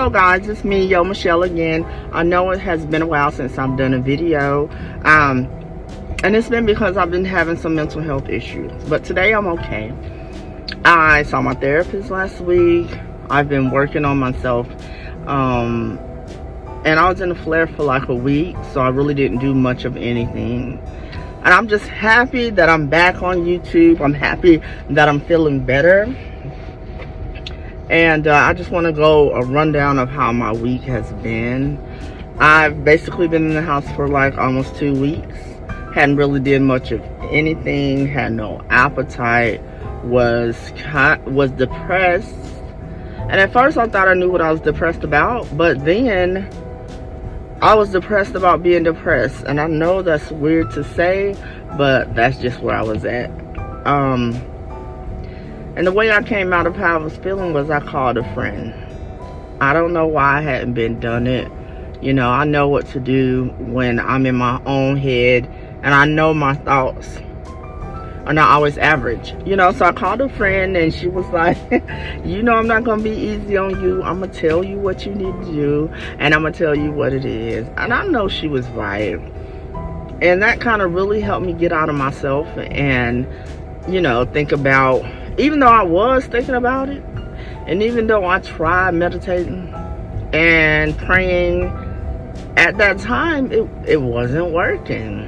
Hello guys, it's me, Yo Michelle again. I know it has been a while since I've done a video, and it's been because I've been having some mental health issues, but today I'm okay. I saw my therapist last week. I've been working on myself, and I was in a flare for like a week, so I really didn't do much of anything. And I'm just happy that I'm back on YouTube. I'm happy that I'm feeling better. And I just want to go a rundown of how my week has been. I've basically been in the house for like almost 2 weeks. Hadn't really did much of anything. Had no appetite. Was depressed. And at first I thought I knew what I was depressed about. But then I was depressed about being depressed. And I know that's weird to say, but that's just where I was at. And the way I came out of how I was feeling was I called a friend. I don't know why I hadn't been done it. You know, I know what to do when I'm in my own head, and I know my thoughts are not always average. You know, so I called a friend, and she was like, you know, I'm not going to be easy on you. I'm going to tell you what you need to do, and I'm going to tell you what it is. And I know she was right. And that kind of really helped me get out of myself and, you know, think about, even though I was thinking about it, and even though I tried meditating and praying, at that time it wasn't working.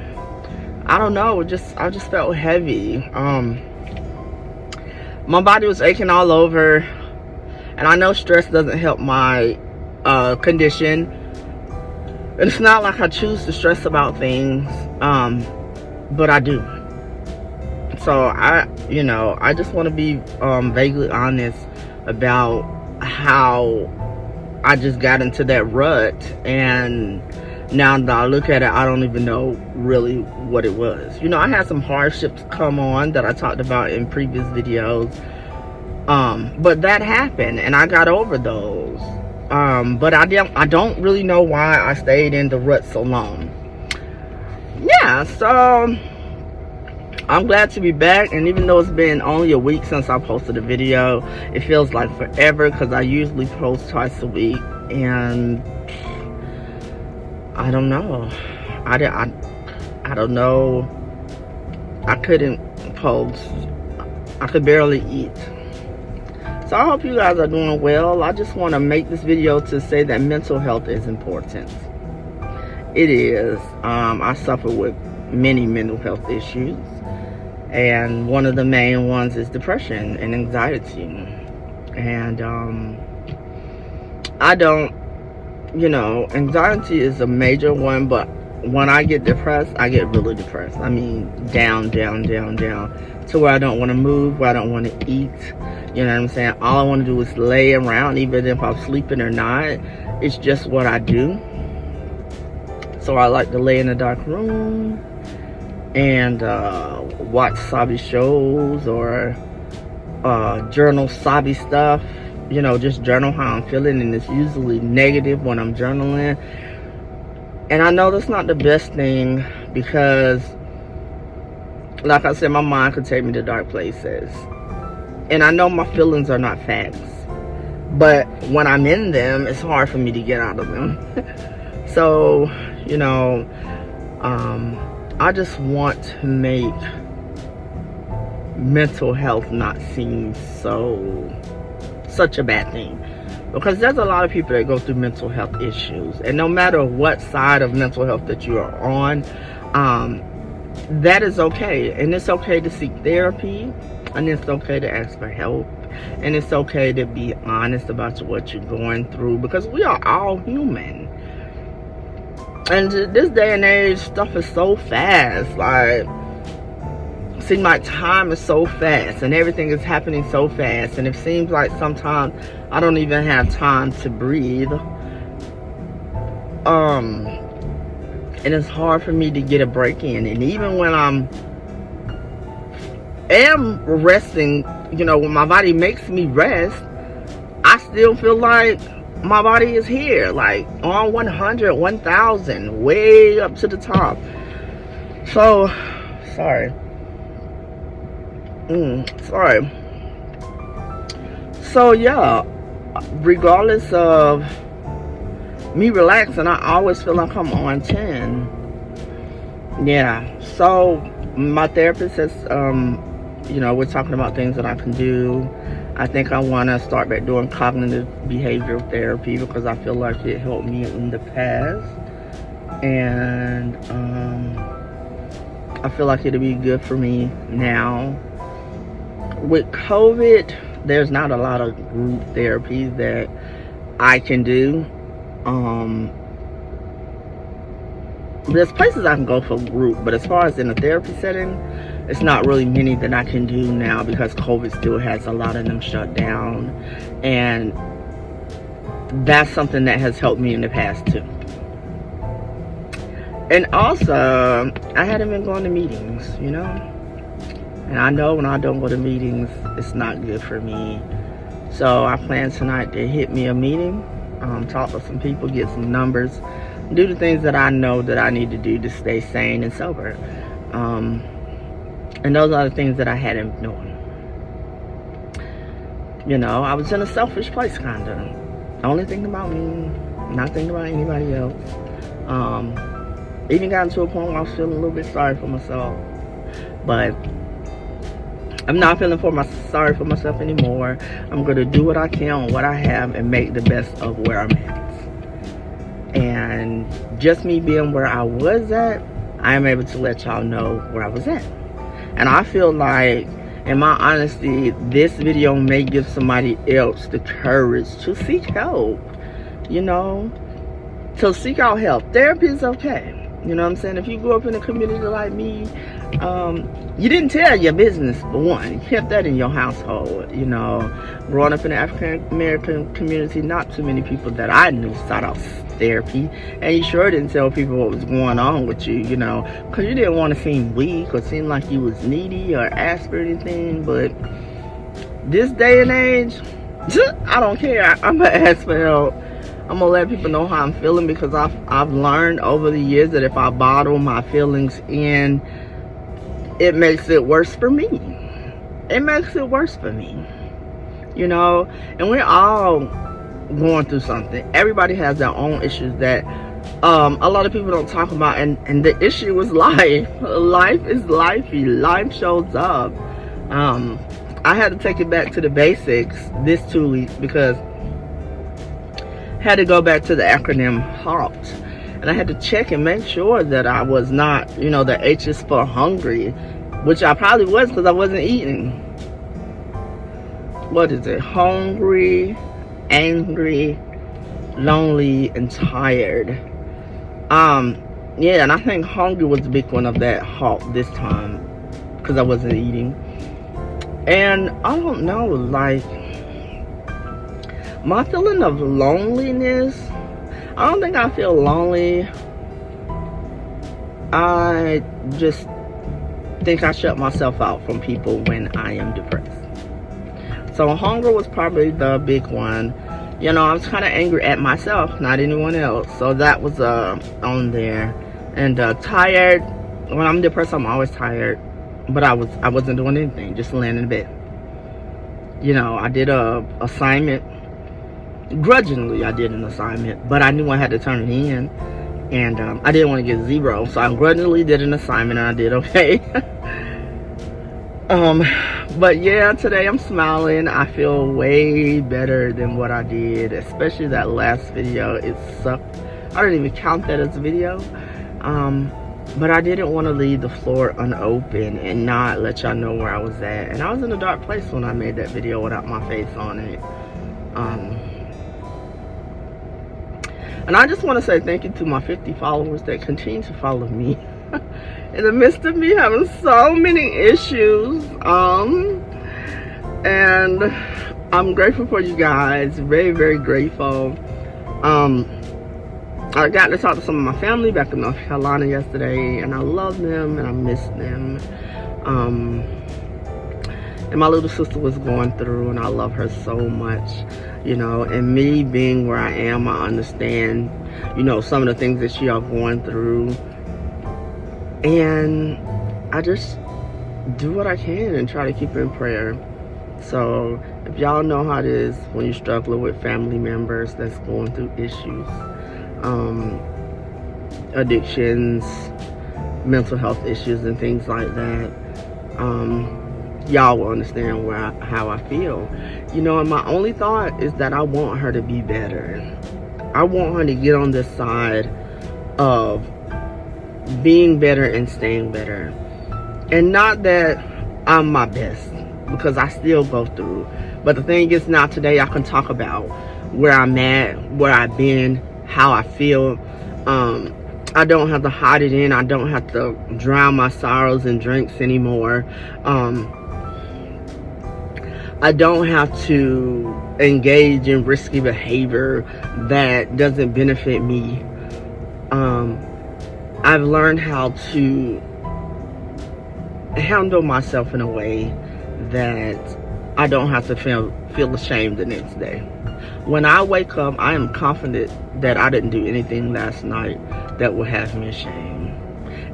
I don't know, I just felt heavy. My body was aching all over, and I know stress doesn't help my condition. And it's not like I choose to stress about things, but I do. So I just want to be vaguely honest about how I just got into that rut, and now that I look at it, I don't even know really what it was. You know, I had some hardships come on that I talked about in previous videos, but that happened, and I got over those. But I don't really know why I stayed in the rut so long. Yeah, so I'm glad to be back, and even though it's been only a week since I posted a video, it feels like forever because I usually post twice a week, and I don't know. I don't know. I couldn't post. I could barely eat. So I hope you guys are doing well. I just want to make this video to say that mental health is important. It is. I suffer with many mental health issues. And one of the main ones is depression and anxiety. And I don't, you know, anxiety is a major one, but when I get depressed, I get really depressed. I mean, down, down, down, down, to where I don't want to move, where I don't want to eat. You know what I'm saying? All I want to do is lay around, even if I'm sleeping or not. It's just what I do. So I like to lay in a dark room and watch sobby shows or journal sobby stuff. You know, just journal how I'm feeling, and it's usually negative when I'm journaling. And I know that's not the best thing because, like I said, my mind could take me to dark places. And I know my feelings are not facts, but when I'm in them, it's hard for me to get out of them. So, you know, I just want to make mental health not seem such a bad thing, because there's a lot of people that go through mental health issues, and no matter what side of mental health that you are on, that is okay. And it's okay to seek therapy, and it's okay to ask for help, and it's okay to be honest about what you're going through, because we are all human. And this day and age, stuff is so fast. Like, seems like time is so fast, and everything is happening so fast, and it seems like sometimes I don't even have time to breathe. And it's hard for me to get a break in. And even when am resting, you know, when my body makes me rest, I still feel like my body is here, like on 100, 1,000, way up to the top. So, sorry. So yeah, regardless of me relaxing, I always feel like I'm on 10. Yeah, so my therapist says, you know, we're talking about things that I can do. I think I want to start back doing cognitive behavioral therapy because I feel like it helped me in the past. And I feel like it'll be good for me now. With COVID, there's not a lot of group therapy that I can do. There's places I can go for group, but as far as in a therapy setting, it's not really many that I can do now because COVID still has a lot of them shut down. And that's something that has helped me in the past too. And also, I hadn't been going to meetings, you know? And I know when I don't go to meetings, it's not good for me. So I plan tonight to hit me a meeting, talk to some people, get some numbers, do the things that I know that I need to do to stay sane and sober. And those are the things that I hadn't been doing. You know, I was in a selfish place, kind of. Only thinking about me, not thinking about anybody else. Even gotten to a point where I was feeling a little bit sorry for myself. But I'm not feeling sorry for myself anymore. I'm going to do what I can, what I have, and make the best of where I'm at. And just me being where I was at, I am able to let y'all know where I was at. And I feel like, in my honesty, this video may give somebody else the courage to seek help. You know, to seek out help. Therapy is okay. You know what I'm saying? If you grew up in a community like me, you didn't tell your business, but one, you kept that in your household. You know, growing up in the African American community, not too many people that I knew sought out therapy, and you sure didn't tell people what was going on with you, you know, because you didn't want to seem weak or seem like you was needy or ask for anything. But this day and age, I don't care. I'm gonna ask for help. I'm gonna let people know how I'm feeling, because I've learned over the years that if I bottle my feelings in, it makes it worse for me. It makes it worse for me, you know. And we're all going through something. Everybody has their own issues that a lot of people don't talk about, and the issue is life. Life is lifey. Life shows up. I had to take it back to the basics this 2 weeks because I had to go back to the acronym HALT, and I had to check and make sure that I was not, you know, the H is for hungry, which I probably was because I wasn't eating. What is it? Hungry, angry, lonely, and tired. Yeah, and I think hungry was the big one of that halt this time because I wasn't eating. And I don't know, like, my feeling of loneliness, I don't think I feel lonely. I just think I shut myself out from people when I am depressed. So hunger was probably the big one. You know, I was kind of angry at myself, not anyone else. So that was on there. And tired. When I'm depressed, I'm always tired. But I wasn't doing anything, just laying in bed. You know, I did a assignment. Grudgingly, I did an assignment, but I knew I had to turn it in, and I didn't want to get 0, so I grudgingly did an assignment, and I did okay. But yeah, today I'm smiling. I feel way better than what I did, especially that last video. It sucked. I didn't even count that as a video, but I didn't want to leave the floor unopened and not let y'all know where I was at. And I was in a dark place when I made that video without my face on it. And I just want to say thank you to my 50 followers that continue to follow me in the midst of me having so many issues. And I'm grateful for you guys. Very, very grateful. I got to talk to some of my family back in North Carolina yesterday, and I love them and I miss them. And my little sister was going through, and I love her so much, you know. And me being where I am, I understand, you know, some of the things that she are going through. And I just do what I can and try to keep her in prayer. So if y'all know how it is when you're struggling with family members that's going through issues, addictions, mental health issues, and things like that, y'all will understand how I feel. And my only thought is that I want her to be better. I want her to get on this side of being better and staying better. And not that I'm my best, because I still go through. But the thing is, now today I can talk about where I'm at, where I've been, how I feel. I don't have to hide it in. I don't have to drown my sorrows in drinks anymore. I don't have to engage in risky behavior that doesn't benefit me. I've learned how to handle myself in a way that I don't have to feel ashamed the next day. When I wake up, I am confident that I didn't do anything last night that will have me ashamed.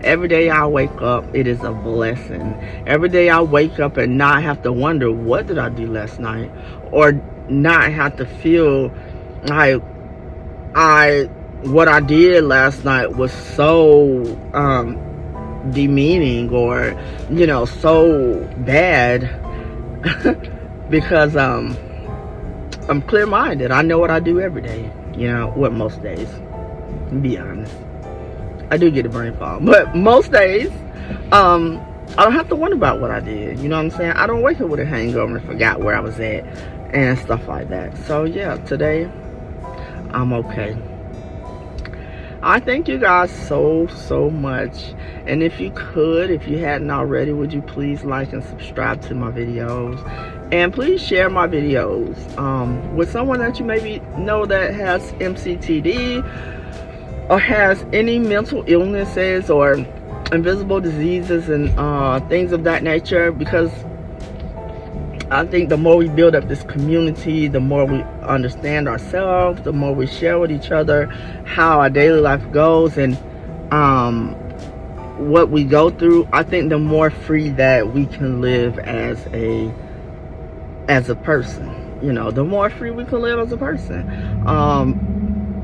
Every day I wake up, it is a blessing. Every day I wake up and not have to wonder, what did I do last night? Or not have to feel like what I did last night was so demeaning or so bad. Because I'm clear-minded. I know what I do every day. Most days, to be honest. I do get a brain fog, but most days I don't have to wonder about what I did. You know what I'm saying? I don't wake up with a hangover and forgot where I was at and stuff like that. So yeah, today I'm okay. I thank you guys so much. And if you hadn't already, would you please like and subscribe to my videos? And please share my videos with someone that you maybe know that has MCTD or has any mental illnesses or invisible diseases and things of that nature. Because I think the more we build up this community, the more we understand ourselves, the more we share with each other how our daily life goes and what we go through, I think the more free that we can live as a person. The more free we can live as a person.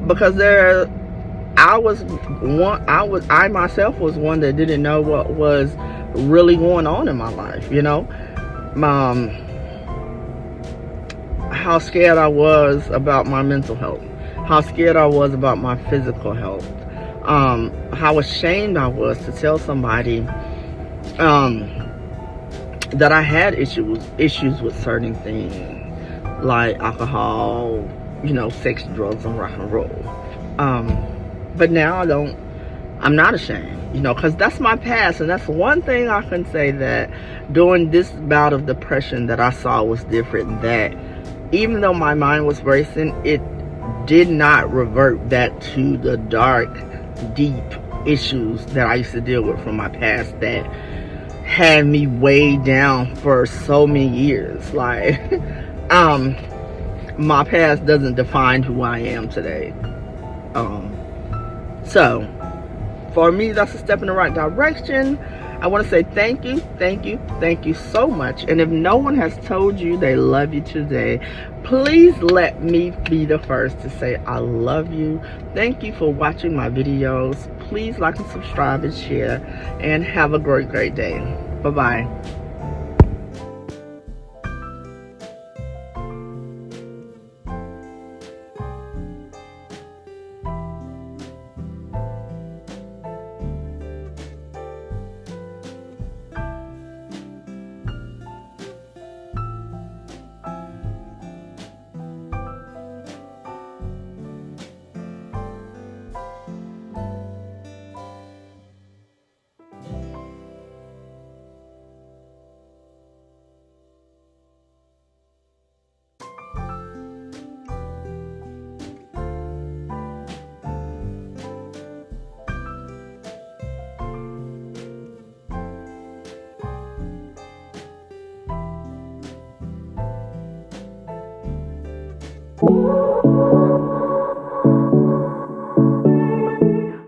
Because I myself was one that didn't know what was really going on in my life. How scared I was about my mental health, how scared I was about my physical health, how ashamed I was to tell somebody that I had issues with certain things like alcohol, sex, drugs, and rock and roll. But now I'm not ashamed, because that's my past. And that's one thing I can say, that during this bout of depression that I saw was different, that even though my mind was racing, it did not revert back to the dark, deep issues that I used to deal with from my past that had me weighed down for so many years. Like, my past doesn't define who I am today. So, for me, that's a step in the right direction. I want to say thank you so much. And if no one has told you they love you today, please let me be the first to say I love you. Thank you for watching my videos. Please like and subscribe and share. And have a great day. Bye-bye. You